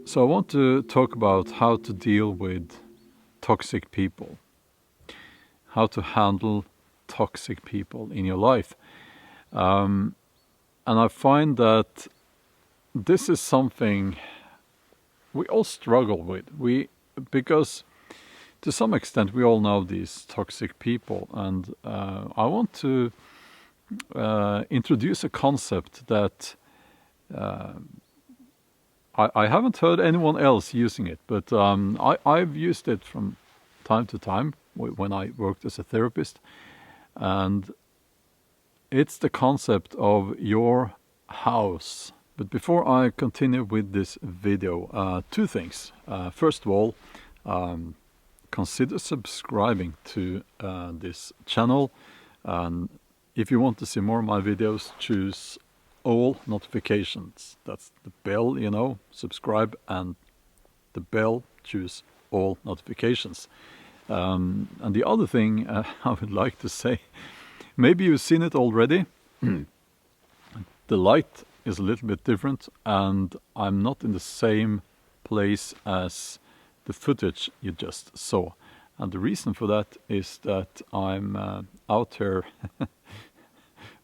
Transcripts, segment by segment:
So I want to talk about how to deal with toxic people, how to handle toxic people in your life. And I find that this is something we all struggle with. Because to some extent we all know these toxic people, and I want to introduce a concept that I haven't heard anyone else using it, but I've used it from time to time when I worked as a therapist, and it's the concept of your house. But before I continue with this video, two things. First of all, consider subscribing to this channel, and if you want to see more of my videos, choose all notifications. That's the bell, subscribe, and the bell, choose all notifications. And the other thing I would like to say, maybe you've seen it already. The light is a little bit different, and I'm not in the same place as the footage you just saw. And the reason for that is that I'm out here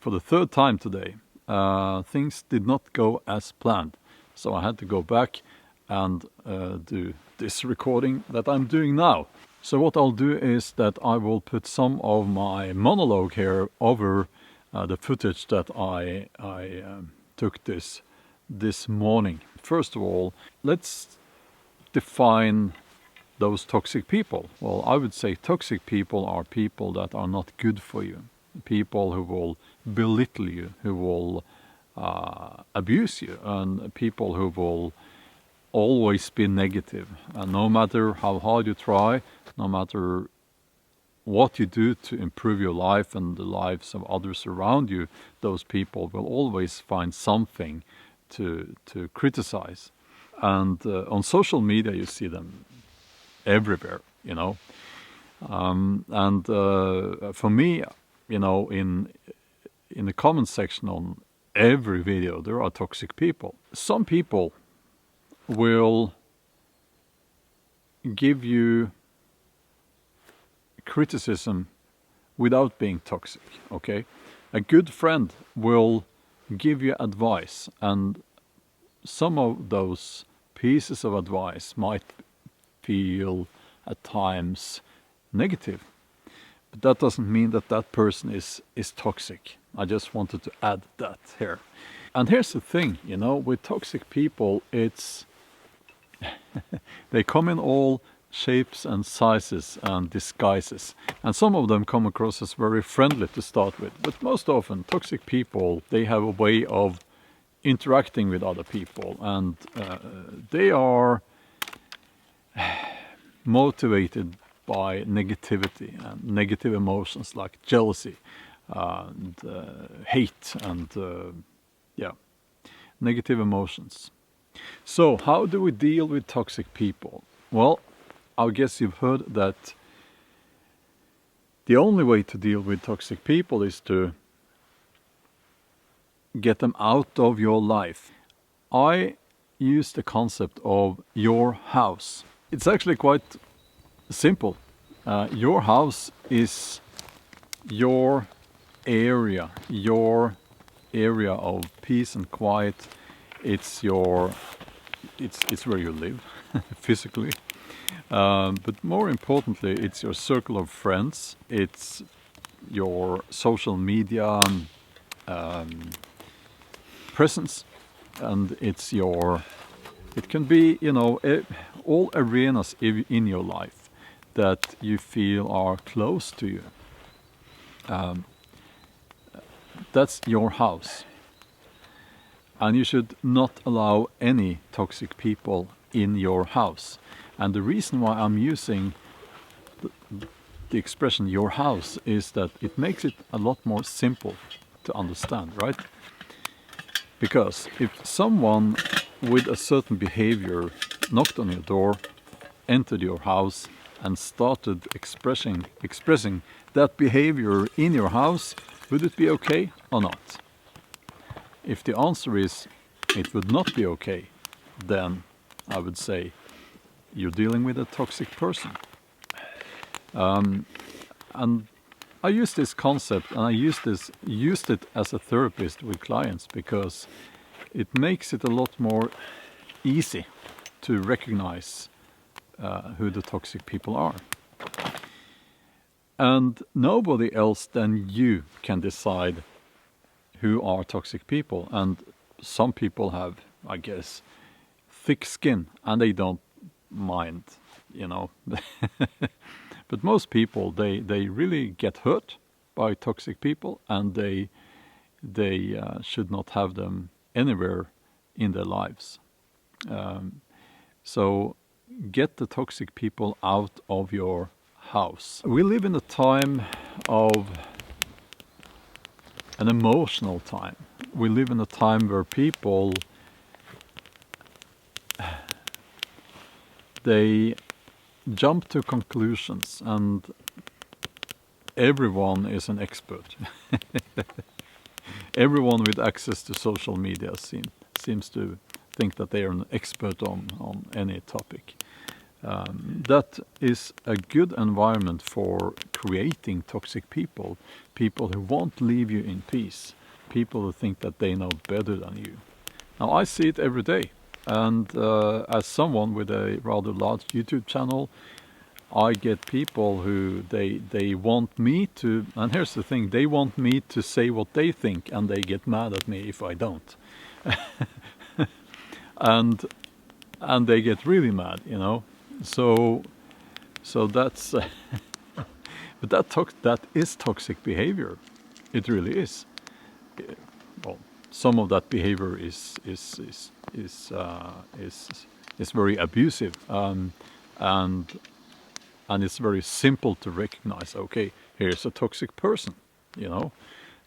for the third time today. Things did not go as planned, so I had to go back and do this recording that I'm doing now. So what I'll do is that I will put some of my monologue here over the footage that I took this morning. First of all, let's define those toxic people. Well, I would say toxic people are people that are not good for you. People who will belittle you, who will abuse you, and people who will always be negative. And no matter how hard you try, no matter what you do to improve your life and the lives of others around you, those people will always find something to criticize. And on social media you see them everywhere, and for me, in the comment section on every video there are toxic people. Some people will give you criticism without being toxic, okay? A good friend will give you advice, and some of those pieces of advice might feel at times negative, but that doesn't mean that that person is toxic. I just wanted to add that here. And here's the thing, with toxic people, it's they come in all shapes and sizes and disguises, and some of them come across as very friendly to start with, but most often toxic people, they have a way of interacting with other people, and they are motivated by negativity and negative emotions like jealousy and hate and negative emotions. So how do we deal with toxic people? Well, I guess you've heard that the only way to deal with toxic people is to get them out of your life. I use the concept of your house. It's actually quite simple. Your house is your area of peace and quiet. It's where you live physically. But more importantly, it's your circle of friends. It's your social media presence, and it can be, all arenas in your life that you feel are close to you. That's your house. And you should not allow any toxic people in your house. And the reason why I'm using the expression your house is that it makes it a lot more simple to understand, right? Because if someone with a certain behavior knocked on your door, entered your house, and started expressing that behavior in your house, would it be okay or not? If the answer is it would not be okay, then I would say you're dealing with a toxic person. And I use this concept, and I used it as a therapist with clients, because it makes it a lot more easy to recognize who the toxic people are. And nobody else than you can decide who are toxic people. And some people have, I guess, thick skin, and they don't mind, you know. But most people, they really get hurt by toxic people, and they should not have them anywhere in their lives. So get the toxic people out of your house. We live in a time of an emotional time. We live in a time where people, they jump to conclusions, and everyone is an expert. Everyone with access to social media seems to think that they are an expert on any topic. That is a good environment for creating toxic people, people who won't leave you in peace, people who think that they know better than you. Now, I see it every day, and as someone with a rather large YouTube channel, I get people who they want me to, and here's the thing, they want me to say what they think, and they get mad at me if I don't. and they get really mad, you know. So that's but that is toxic behavior. It really is. Well, some of that behavior is very abusive, and it's very simple to recognize. Okay, here's a toxic person, you know.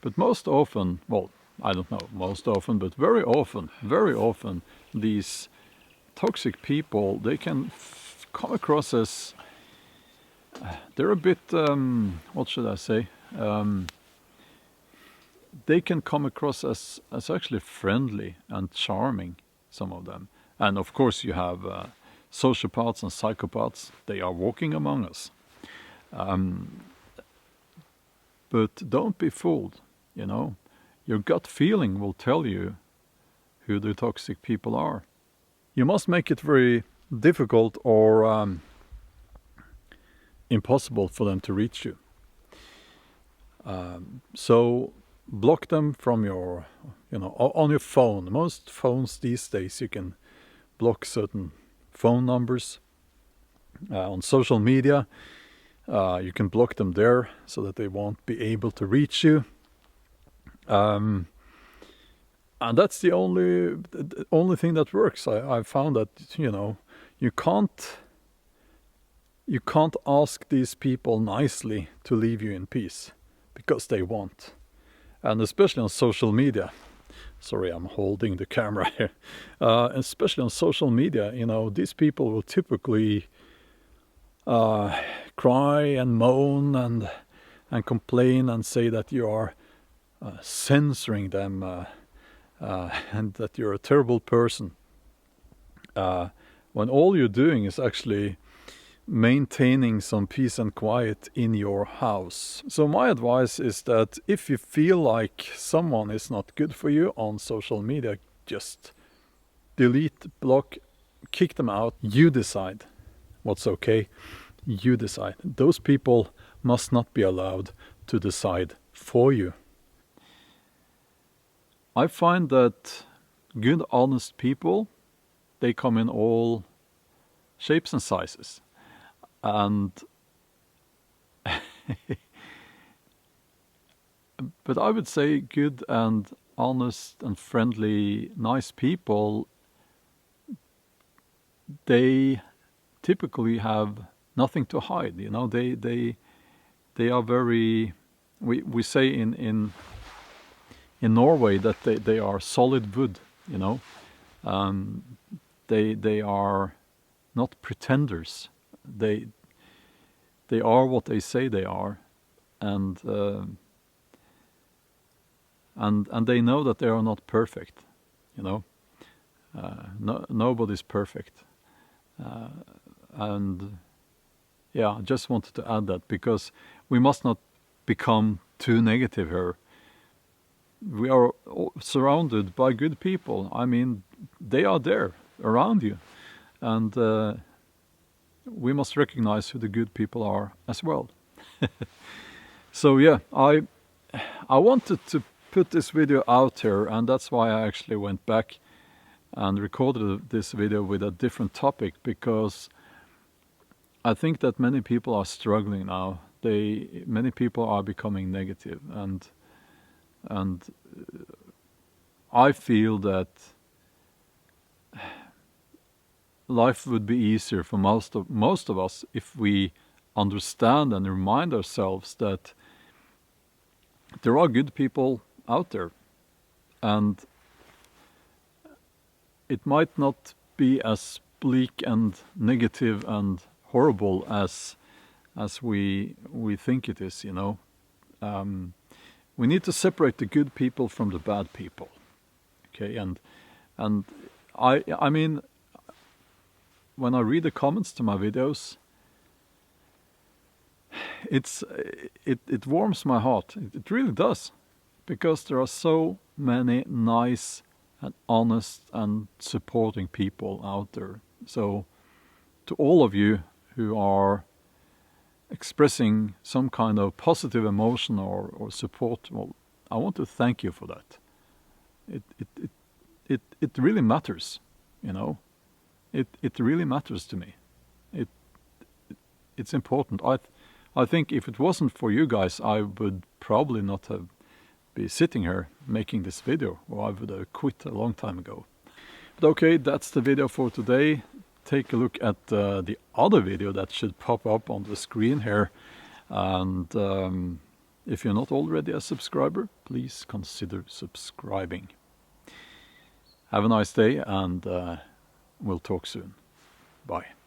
But most often, well, I don't know, most often, but very often, these toxic people, they can come across as they're a bit what should I say, they can come across as actually friendly and charming, some of them. And of course you have sociopaths and psychopaths. They are walking among us, but don't be fooled, you know. Your gut feeling will tell you who the toxic people are. You must make it very difficult or impossible for them to reach you. So block them from your, you know, on your phone. Most phones these days you can block certain phone numbers. On social media, you can block them there so that they won't be able to reach you. And that's the only thing that works. I found that, you know, you can't ask these people nicely to leave you in peace, because they won't. And especially on social media. Sorry, I'm holding the camera here. Especially on social media, you know, these people will typically cry and moan and complain and say that you are censoring them and that you're a terrible person. When all you're doing is actually maintaining some peace and quiet in your house. So my advice is that if you feel like someone is not good for you on social media, just delete, block, kick them out. You decide what's okay. You decide. Those people must not be allowed to decide for you. I find that good, honest people, they come in all shapes and sizes. And but I would say good and honest and friendly, nice people, they typically have nothing to hide. You know, they are very. We say in Norway that they are solid wood. You know, they are not pretenders. They are what they say they are, and they know that they are not perfect. You know, nobody's perfect. And yeah, I just wanted to add that because we must not become too negative here. We are surrounded by good people. I mean, they are there around you. And we must recognize who the good people are as well. So yeah, I wanted to put this video out here, and that's why I actually went back and recorded this video with a different topic, because I think that many people are struggling now. Many people are becoming negative, and I feel that life would be easier for most of us if we understand and remind ourselves that there are good people out there, and it might not be as bleak and negative and horrible as we think it is, you know. We need to separate the good people from the bad people. Okay, and I mean, when I read the comments to my videos, it warms my heart. It really does, because there are so many nice and honest and supporting people out there. So to all of you who are expressing some kind of positive emotion or support, well, I want to thank you for that. It really matters, you know. It really matters to me. It's important. I think if it wasn't for you guys, I would probably not have been sitting here making this video, or I would have quit a long time ago. But okay, that's the video for today. Take a look at the other video that should pop up on the screen here. And if you're not already a subscriber, please consider subscribing. Have a nice day, and we'll talk soon. Bye.